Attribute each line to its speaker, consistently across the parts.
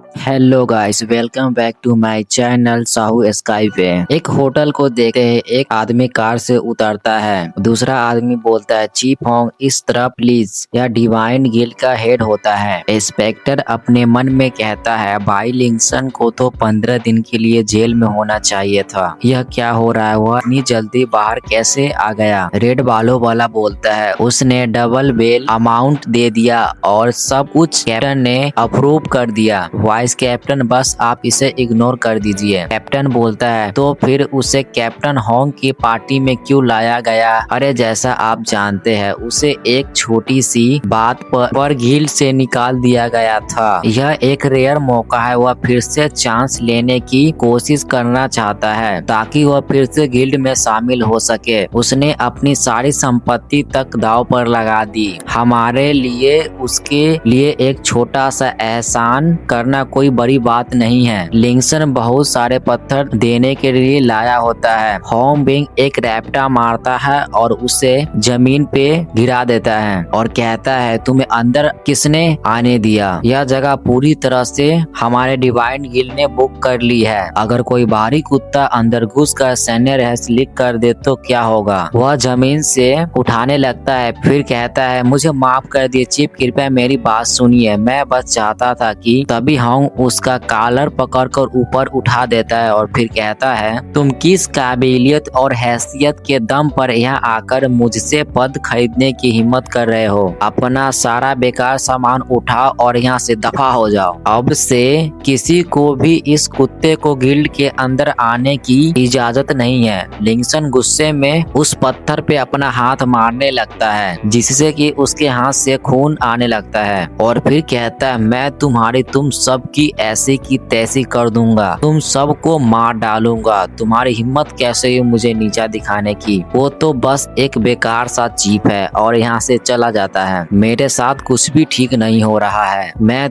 Speaker 1: Hello guys, welcome back to my channel Sahu sky पे। एक hotel को देखते ही एक आदमी कार से उतरता है। दूसरा आदमी बोलता है, चीफ होंग इस तरह प्लीज। यह डिवाइन गिल्ड का हेड होता है। इंस्पेक्टर अपने मन में कहता है, भाई लिंगसन को तो 15 दिन के लिए जेल में होना चाहिए था। यह क्या हो रहा है? वह इतनी जल्दी बाहर कैसे आ गया? रेड बालों वाला बोलता है, उसने डबल बेल अमाउंट दे दिया और सब कुछ कैप्टन ने अप्रूव कर दिया। वाइस कैप्टन, बस आप इसे इग्नोर कर दीजिए। कैप्टन बोलता है, तो फिर उसे कैप्टन होंग की पार्टी में क्यों लाया गया? अरे जैसा आप जानते हैं, उसे एक छोटी सी बात पर गिल्ड से निकाल दिया गया था। यह एक रेयर मौका है। वह फिर से चांस लेने की कोशिश करना चाहता है ताकि वह फिर से गिल्ड में शामिल हो सके। उसने अपनी सारी संपत्ति तक दांव पर लगा दी। हमारे लिए उसके लिए एक छोटा सा एहसान करना कोई बड़ी बात नहीं है। लिंगसन बहुत सारे पत्थर देने के लिए लाया होता है। होम बिंग एक रैप्टा मारता है और उसे जमीन पे गिरा देता है और कहता है, तुम्हें अंदर किसने आने दिया? यह जगह पूरी तरह से हमारे डिवाइन गिल्ड ने बुक कर ली है। अगर कोई बाहरी कुत्ता अंदर घुसकर सैन्य रहस्य लीक कर दे तो क्या होगा? वह जमीन से उठाने लगता है, फिर कहता है, मुझे माफ कर दिए चीफ, कृपया मेरी बात सुनिए। मैं बस चाहता था कि तभी होंग उसका कॉलर पकड़कर ऊपर उठा देता है और फिर कहता है, तुम किस काबिलियत और हैसियत के दम पर यहाँ आकर मुझसे पद खरीदने की हिम्मत कर रहे हो? अपना सारा बेकार सामान उठाओ और यहाँ से दफा हो जाओ। अब से किसी को भी इस कुत्ते को गिल्ड के अंदर आने की इजाजत नहीं है। लिंगसन गुस्से में उस पत्थर पे अपना हाथ मारने लगता है जिससे कि उसके हाथ से खून आने लगता है और फिर कहता है, मैं तुम सबकी ऐसी की तैसी कर दूंगा। तुम सबको मार डालूंगा। तुम्हारी हिम्मत कैसे हुई मुझे नीचा दिखाने की? वो तो बस एक बेकार सा चीप है और यहाँ से चला जाता है। मेरे साथ कुछ भी ठीक नहीं हो रहा है। मैं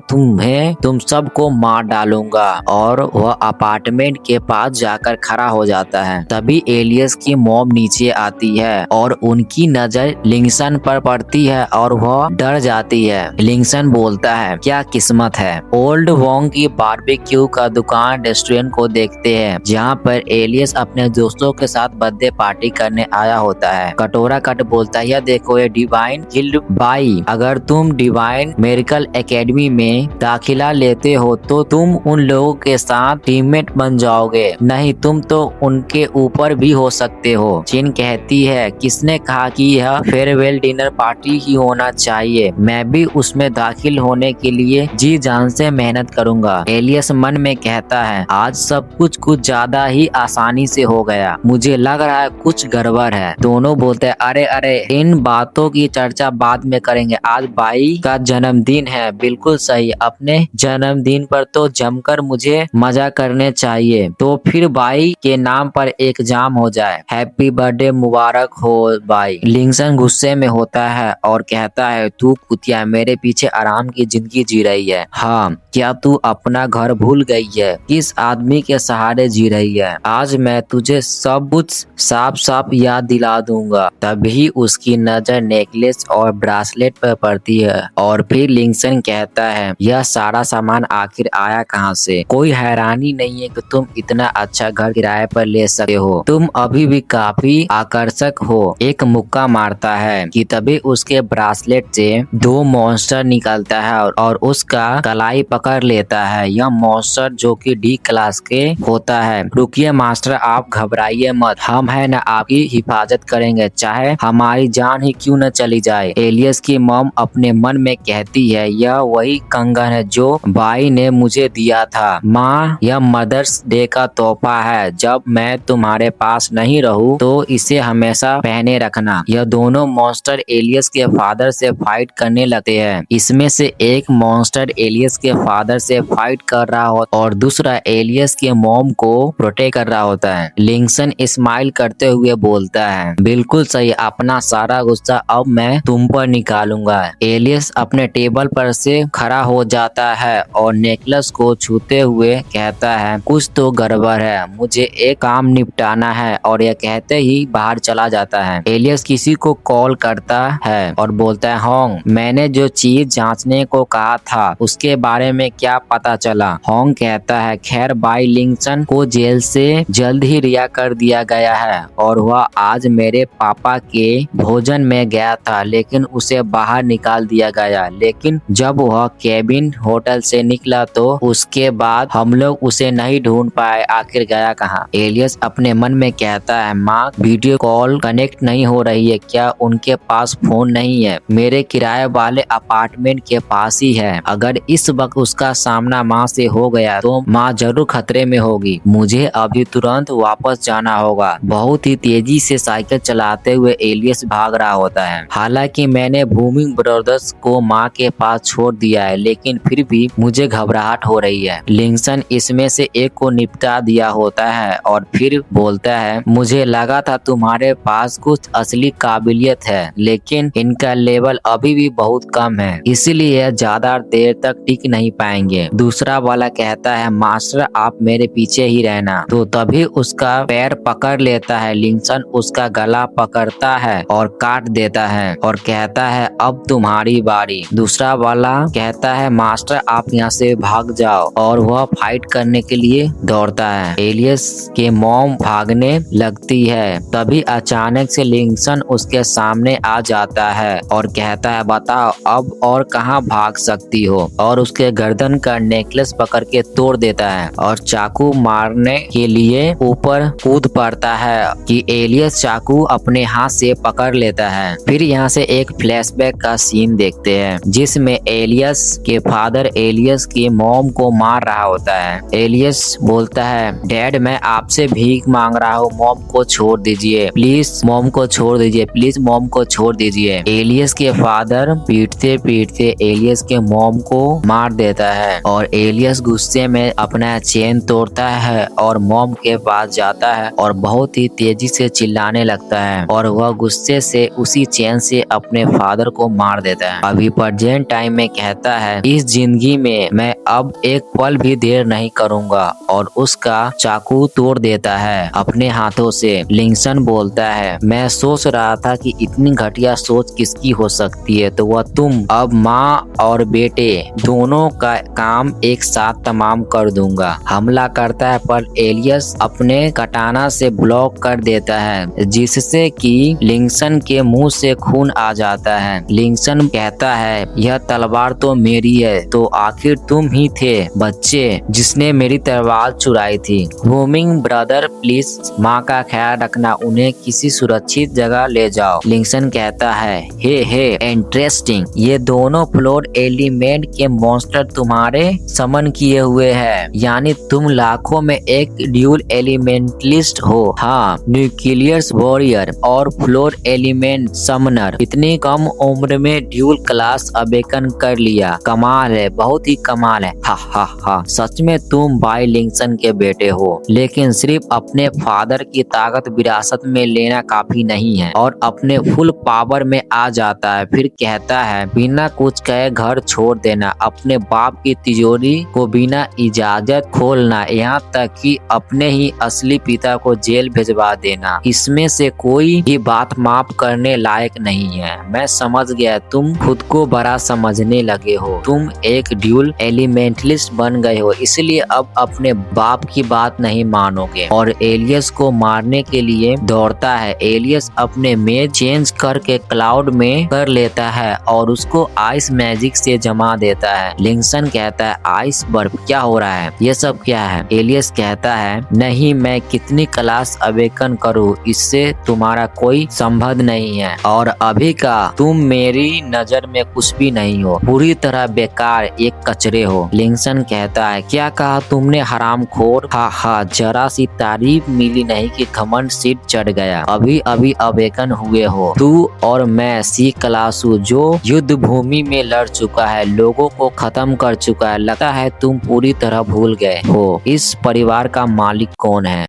Speaker 1: तुम सबको मार डालूंगा। और वह अपार्टमेंट के पास जाकर खड़ा हो जाता है। तभी एलियस की मॉम नीचे आती है और उनकी नजर लिंगसन पर पड़ती है और वह डर जाती है। लिंगसन बोलता है, क्या किस्मत है। ओल्ड वोंग की बारबेक्यू का दुकान रेस्टोरेंट को देखते हैं जहाँ पर एलियस अपने दोस्तों के साथ बर्थडे पार्टी करने आया होता है। कटोरा कट बोलता है, यह देखो ये डिवाइन गिल्ड बाई, अगर तुम डिवाइन मेडिकल एकेडमी में दाखिला लेते हो तो तुम उन लोगों के साथ टीममेट बन जाओगे। नहीं, तुम तो उनके ऊपर भी हो सकते हो। चिन कहती है, किसने कहा कि यह फेयरवेल डिनर पार्टी ही होना चाहिए? मैं भी उसमें दाखिल होने के लिए जी जान से मेहनत करूंगा। एलियस मन में कहता है, आज सब कुछ ज्यादा ही आसानी से हो गया। मुझे लग रहा है कुछ गड़बड़ है। दोनों बोलते हैं, अरे इन बातों की चर्चा बाद में करेंगे। आज बाई का जन्मदिन है। बिल्कुल सही, अपने जन्मदिन पर तो जमकर मुझे मजा करने चाहिए। तो फिर बाई के नाम पर एक जाम हो जाए। हैप्पी बर्थडे मुबारक हो बाई। लिंगसन गुस्से में होता है और कहता है, तू कुतिया मेरे पीछे आराम की जिंदगी जी रही है। हाँ, क्या तू अपना घर भूल गई है? किस आदमी के सहारे जी रही है? आज मैं तुझे सब कुछ साफ साफ याद दिला दूंगा। तभी उसकी नजर नेकलेस और ब्रासलेट पर पड़ती है और फिर लिंगसन कहता है, यह सारा सामान आखिर आया कहाँ से? कोई हैरानी नहीं है कि तुम इतना अच्छा घर किराए पर ले सकते हो। तुम अभी भी काफी आकर्षक हो। एक मुक्का मारता है कि तभी उसके ब्रासलेट से 2 मॉन्स्टर निकलता है और उसका कलाई पकड़ लेता है। यह मॉन्स्टर जो कि डी क्लास के होता है। रुकिए मास्टर, आप घबराइए मत, हम है ना आपकी हिफाजत करेंगे, चाहे हमारी जान ही क्यों न चली जाए। एलियस की मॉम अपने मन में कहती है, यह वही कंगन है जो बाई ने मुझे दिया था। माँ, यह मदर्स डे का तोहफा है। जब मैं तुम्हारे पास नहीं रहूं तो इसे हमेशा पहने रखना। यह दोनों मॉन्स्टर एलियस के फादर से फाइट करने लगते हैं। इसमें से एक मॉन्स्टर एलियस के फादर से फाइट कर रहा होता और दूसरा एलियस के मॉम को प्रोटेक्ट कर रहा होता है। लिंगसन स्माइल करते हुए बोलता है, बिल्कुल सही, अपना सारा गुस्सा अब मैं तुम पर निकालूंगा। एलियस अपने टेबल पर से खड़ा हो जाता है और नेकलेस को छूते हुए कहता है, कुछ तो गड़बड़ है, मुझे एक काम निपटाना है। और यह कहते ही बाहर चला जाता है। एलियस किसी को कॉल करता है और बोलता है, होंग, मैंने जो चीज जांचने को कहा था उसके बारे में क्या क्या पता चला? होंग कहता है खैर बाई लिंगसन को जेल से जल्द ही रिहा कर दिया गया है और वह आज मेरे पापा के भोजन में गया था लेकिन उसे बाहर निकाल दिया गया। लेकिन जब वह केबिन होटल से निकला तो उसके बाद हम लोग उसे नहीं ढूंढ पाए, आखिर गया कहाँ? एलियस अपने मन में कहता है माँ वीडियो कॉल कनेक्ट नहीं हो रही है, क्या उनके पास फोन नहीं है? मेरे किराए वाले अपार्टमेंट के पास ही है। अगर इस वक्त उसका सामना माँ से हो गया तो माँ जरूर खतरे में होगी। मुझे अभी तुरंत वापस जाना होगा। बहुत ही तेजी से साइकिल चलाते हुए एलियस भाग रहा होता है। हालांकि मैंने बूमिंग ब्रदर्स को माँ के पास छोड़ दिया है लेकिन फिर भी मुझे घबराहट हो रही है। लिंगसन इसमें से एक को निपटा दिया होता है और फिर बोलता है मुझे लगा था तुम्हारे पास कुछ असली काबिलियत है लेकिन इनका लेवल अभी भी बहुत कम है, इसलिए ज्यादा देर तक टिक नहीं पाएंगे। दूसरा वाला कहता है मास्टर आप मेरे पीछे ही रहना। तो तभी उसका पैर पकड़ लेता है। लिंगसन उसका गला पकड़ता है और काट देता है और कहता है अब तुम्हारी बारी। दूसरा वाला कहता है मास्टर आप यहाँ से भाग जाओ और वह फाइट करने के लिए दौड़ता है। एलियस के मॉम भागने लगती है। तभी अचानक से लिंगसन उसके सामने आ जाता है और कहता है बताओ अब और कहाँ भाग सकती हो, और उसके गर्दन का नेकलेस पकड़ के तोड़ देता है और चाकू मारने के लिए ऊपर कूद पड़ता है कि एलियस चाकू अपने हाथ से पकड़ लेता है। फिर यहाँ से एक फ्लैशबैक का सीन देखते हैं जिसमें एलियस के फादर एलियस की मॉम को मार रहा होता है। एलियस बोलता है डैड मैं आपसे भीख मांग रहा हूँ, मॉम को छोड़ दीजिए प्लीज, मॉम को छोड़ दीजिए प्लीज, मॉम को छोड़ दीजिए। एलियस के फादर पीटते पीटते एलियस के मॉम को मार देता है और एलियस गुस्से में अपना चेन तोड़ता है और मॉम के पास जाता है और बहुत ही तेजी से चिल्लाने लगता है और वह गुस्से से उसी चेन से अपने फादर को मार देता है। अभी प्रेजेंट टाइम में कहता है इस जिंदगी में मैं अब एक पल भी देर नहीं करूंगा और उसका चाकू तोड़ देता है अपने हाथों से। लिंगसन बोलता है मैं सोच रहा था कि इतनी घटिया सोच किसकी हो सकती है, तो वह तुम। अब माँ और बेटे दोनों का काम एक साथ तमाम कर दूंगा। हमला करता है पर एलियस अपने कटाना से ब्लॉक कर देता है जिससे कि लिंगसन के मुंह से खून आ जाता है। लिंगसन कहता है यह तलवार तो मेरी है, तो आखिर तुम ही थे बच्चे जिसने मेरी तलवार चुराई थी। बूमिंग ब्रदर प्लीज माँ का ख्याल रखना, उन्हें किसी सुरक्षित जगह ले जाओ। लिंगसन कहता है हे इंटरेस्टिंग, ये दोनों फ्लोर एलिमेंट के मॉन्स्टर तुम्हारे समन किए हुए हैं, यानी तुम लाखों में एक ड्यूल एलिमेंटलिस्ट हो। हाँ, न्यूक्लियर वॉरियर और फ्लोर एलिमेंट समनर। इतनी कम उम्र में ड्यूल क्लास अवेकन कर लिया, कमाल है, बहुत ही कमाल है। हा हा हा, सच में तुम बाई लिंगसन के बेटे हो, लेकिन सिर्फ अपने फादर की ताकत विरासत में लेना काफी नहीं है। और अपने फुल पावर में आ जाता है। फिर कहता है बिना कुछ कहे घर छोड़ देना, अपने बाप की तिजोरी को बिना इजाजत खोलना, यहाँ तक कि अपने ही असली पिता को जेल भिजवा देना, इसमें से कोई भी बात माफ करने लायक नहीं है। मैं समझ गया तुम खुद को बड़ा समझने लगे हो, तुम एक ड्यूल एलिमेंटलिस्ट बन गए हो, इसलिए अब अपने बाप की बात नहीं मानोगे। और एलियस को मारने के लिए दौड़ता है। एलियस अपने मेज चेंज करके क्लाउड में कर लेता है और उसको आइस मैजिक से जमा देता है। लिंगसन कहता है आइस बर्फ, क्या हो रहा है, ये सब क्या है? एलियस कहता है नहीं, मैं कितनी क्लास अवेकन करूँ इससे तुम्हारा कोई संबंध नहीं है, और अभी का तुम मेरी नजर में कुछ भी नहीं हो, पूरी तरह बेकार, एक कचरे हो। लिंगसन कहता है क्या कहा तुमने हरामखोर? हा हा, जरा सी तारीफ मिली नहीं कि घमंड सीट चढ़ गया। अभी अभी अवेकन हुए हो, तू और मैं सी क्लास जो युद्ध भूमि में लड़ चुका है, लोगों को खत्म कर चुका है। लगता है तुम पूरी तरह भूल गए हो इस परिवार का मालिक कौन है।